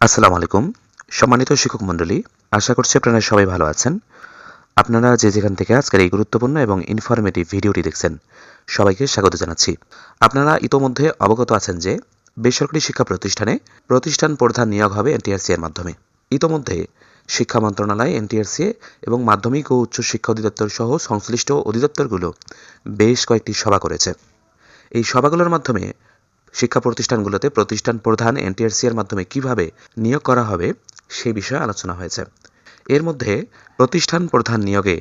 আসসালামু আলাইকুম। সম্মানিত শিক্ষক মণ্ডলী, আশা করছি আপনারা সবাই ভালো আছেন। আপনারা যে যেখান থেকে আজকের এই গুরুত্বপূর্ণ এবং ইনফরমেটিভ ভিডিওটি দেখছেন, সবাইকে স্বাগত জানাচ্ছি। আপনারা ইতোমধ্যে অবগত আছেন যে বেসরকারি শিক্ষা প্রতিষ্ঠানে প্রতিষ্ঠান প্রধান নিয়োগ হবে এনটিআরসি এর মাধ্যমে। ইতোমধ্যে শিক্ষা মন্ত্রণালয়, এনটিআরসি এবং মাধ্যমিক ও উচ্চ শিক্ষা অধিদপ্তর সহ সংশ্লিষ্ট অধিদপ্তরগুলো বেশ কয়েকটি সভা করেছে। এই সভাগুলোর মাধ্যমে শিক্ষা প্রতিষ্ঠানগুলোতে প্রতিষ্ঠান প্রধান এনটিআরসি এর মাধ্যমে কিভাবে নিয়োগ করা হবে সেই বিষয়ে আলোচনা হয়েছে। এর মধ্যে প্রতিষ্ঠান প্রধান নিয়োগে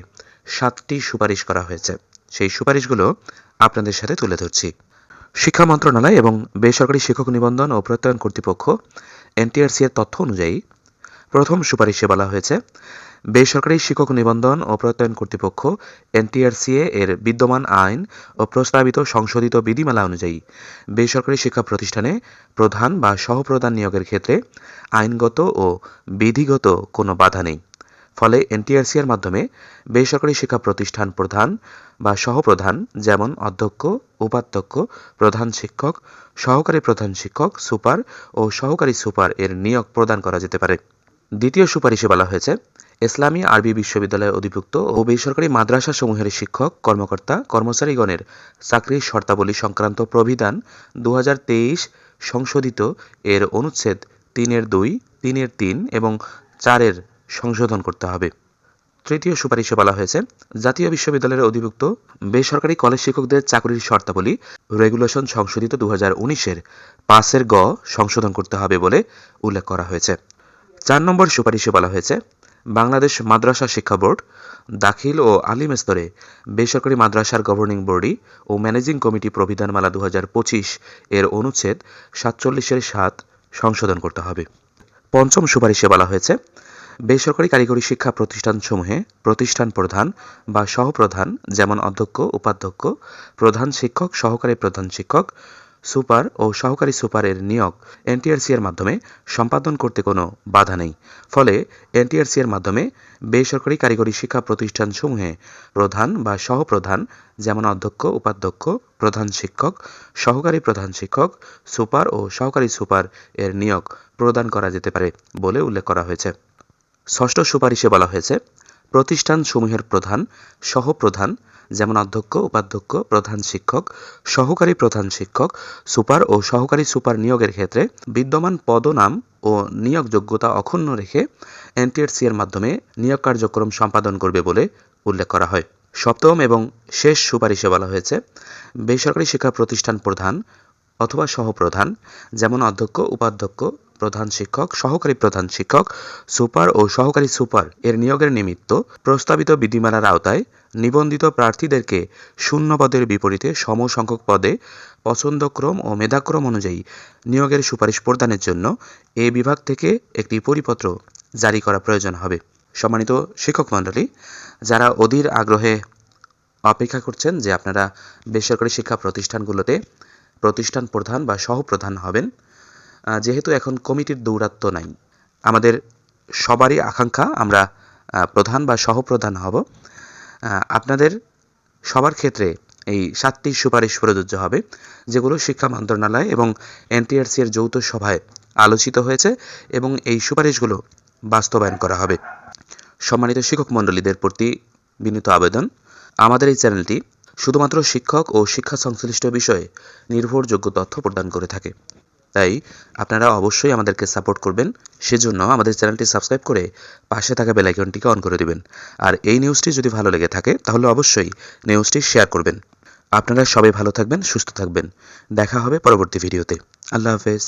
7টি সুপারিশ করা হয়েছে। সেই সুপারিশগুলো আপনাদের সাথে তুলে ধরছি। শিক্ষা মন্ত্রণালয় এবং বেসরকারি শিক্ষক নিবন্ধন ও প্রত্যয়ন কর্তৃপক্ষ এনটিআরসি এর তথ্য অনুযায়ী প্রথম সুপারিশে বলা হয়েছে, বেসরকারি শিক্ষক নিবন্ধন ও প্রত্যয়ন কর্তৃপক্ষ এনটিআরসিএ এর বিদ্যমান আইন ও প্রস্তাবিত সংশোধিত বিধিমালা অনুযায়ী বেসরকারি শিক্ষা প্রতিষ্ঠানে প্রধান বা সহপ্রধান নিয়োগের ক্ষেত্রে আইনগত ও বিধিগত কোনো বাধা নেই। ফলে এনটিআরসি এর মাধ্যমে বেসরকারি শিক্ষা প্রতিষ্ঠান প্রধান বা সহপ্রধান, যেমন অধ্যক্ষ, উপাধ্যক্ষ, প্রধান শিক্ষক, সহকারী প্রধান শিক্ষক, সুপার ও সহকারী সুপার এর নিয়োগ প্রদান করা যেতে পারে। দ্বিতীয় সুপারিশে বলা হয়েছে, ইসলামী আরবি বিশ্ববিদ্যালয়ে অধিভুক্ত ও বেসরকারি মাদ্রাসা সমূহের শিক্ষক, কর্মকর্তা, কর্মচারীগণের চাকরির শর্তাবলী সংক্রান্ত প্রবিধান 2023 সংশোধিত এর অনুচ্ছেদ 3-2, 3-3 এবং 4 সংশোধন করতে হবে। তৃতীয় সুপারিশে বলা হয়েছে, জাতীয় বিশ্ববিদ্যালয়ের অধিভুক্ত বেসরকারি কলেজ শিক্ষকদের চাকরির শর্তাবলী রেগুলেশন সংশোধিত 2019 5 সংশোধন করতে হবে বলে উল্লেখ করা হয়েছে। 4 নম্বর সুপারিশে বলা হয়েছে, বাংলাদেশ মাদ্রাসা শিক্ষা বোর্ড, দাখিল ও আলিম স্তরে বেসরকারি মাদ্রাসার গভর্নিং বডি ও ম্যানেজিং কমিটি প্রবিধানমালা 2025 এর অনুচ্ছেদ 47-7 সংশোধন করতে হবে। পঞ্চম সুপারিশে বলা হয়েছে, বেসরকারি কারিগরি শিক্ষা প্রতিষ্ঠানসমূহে প্রতিষ্ঠান প্রধান বা সহপ্রধান, যেমন অধ্যক্ষ, উপাধ্যক্ষ, প্রধান শিক্ষক, সহকারী প্রধান শিক্ষক, সুপার ও সহকারী সুপারের নিয়োগ এনটিআরসি এর মাধ্যমে সম্পাদন করতে কোনো বাধা নেই। ফলে এনটিআরসি এর মাধ্যমে বেসরকারি কারিগরি শিক্ষা প্রতিষ্ঠানসমূহে প্রধান বা সহপ্রধান, যেমন অধ্যক্ষ, উপাধ্যক্ষ, প্রধান শিক্ষক, সহকারী প্রধান শিক্ষক, সুপার ও সহকারী সুপার এর নিয়োগ প্রদান করা যেতে পারে বলে উল্লেখ করা হয়েছে। ষষ্ঠ সুপারিশে বলা হয়েছে, প্রতিষ্ঠানসমূহের প্রধান, সহপ্রধান, যেমন অধ্যক্ষ, উপাধ্যক্ষ, প্রধান শিক্ষক, সহকারী প্রধান শিক্ষক, সুপার ও সহকারী সুপার নিয়োগের ক্ষেত্রে বিদ্যমান পদনাম ও নিয়োগ যোগ্যতা অক্ষুণ্ণ রেখে এনটিআরসি এর মাধ্যমে নিয়োগ কার্যক্রম সম্পাদন করবে বলে উল্লেখ করা হয়। সপ্তম এবং শেষ সুপারিশে বলা হয়েছে, বেসরকারি শিক্ষা প্রতিষ্ঠান প্রধান অথবা সহপ্রধান, যেমন অধ্যক্ষ, উপাধ্যক্ষ, প্রধান শিক্ষক, সহকারী প্রধান শিক্ষক, সুপার ও সহকারী সুপার এর নিয়োগের নিমিত্ত প্রস্তাবিত বিধিমালার আওতায় নিবন্ধিত প্রার্থীদেরকে শূন্য পদের বিপরীতে সমসংখ্যক পদে পছন্দক্রম ও মেধাক্রম অনুযায়ী নিয়োগের সুপারিশ প্রদানের জন্য এ বিভাগ থেকে একটি পরিপত্র জারি করা প্রয়োজন হবে। সম্মানিত শিক্ষক মণ্ডলী, যারা অধীর আগ্রহে অপেক্ষা করছেন যে আপনারা বেসরকারি শিক্ষা প্রতিষ্ঠানগুলোতে প্রতিষ্ঠান প্রধান বা সহপ্রধান হবেন, যেহেতু এখন কমিটির দৌরাত্ম্য নাই, আমাদের সবারই আকাঙ্ক্ষা আমরা প্রধান বা সহপ্রধান হব। আপনাদের সবার ক্ষেত্রে এই 7টি সুপারিশ প্রযোজ্য হবে, যেগুলো শিক্ষা মন্ত্রণালয় এবং এনটিআরসি এর যৌথ সভায় আলোচিত হয়েছে এবং এই সুপারিশগুলো বাস্তবায়ন করা হবে। সম্মানিত শিক্ষক মণ্ডলীদের প্রতি বিনীত আবেদন, আমাদের এই চ্যানেলটি শুধুমাত্র শিক্ষক ও শিক্ষা সংশ্লিষ্ট বিষয়ে নির্ভরযোগ্য তথ্য প্রদান করে থাকে। তাই আপনারা অবশ্যই আমাদেরকে সাপোর্ট করবেন। সেজন্য আমাদের চ্যানেলটি সাবস্ক্রাইব করে পাশে থাকা বেল আইকনটিকে অন করে দিবেন। আর এই নিউজটি যদি ভালো লেগে থাকে তাহলে অবশ্যই নিউজটি শেয়ার করবেন। আপনারা সবাই ভালো থাকবেন, সুস্থ থাকবেন। দেখা হবে পরবর্তী ভিডিওতে। আল্লাহ হাফেজ।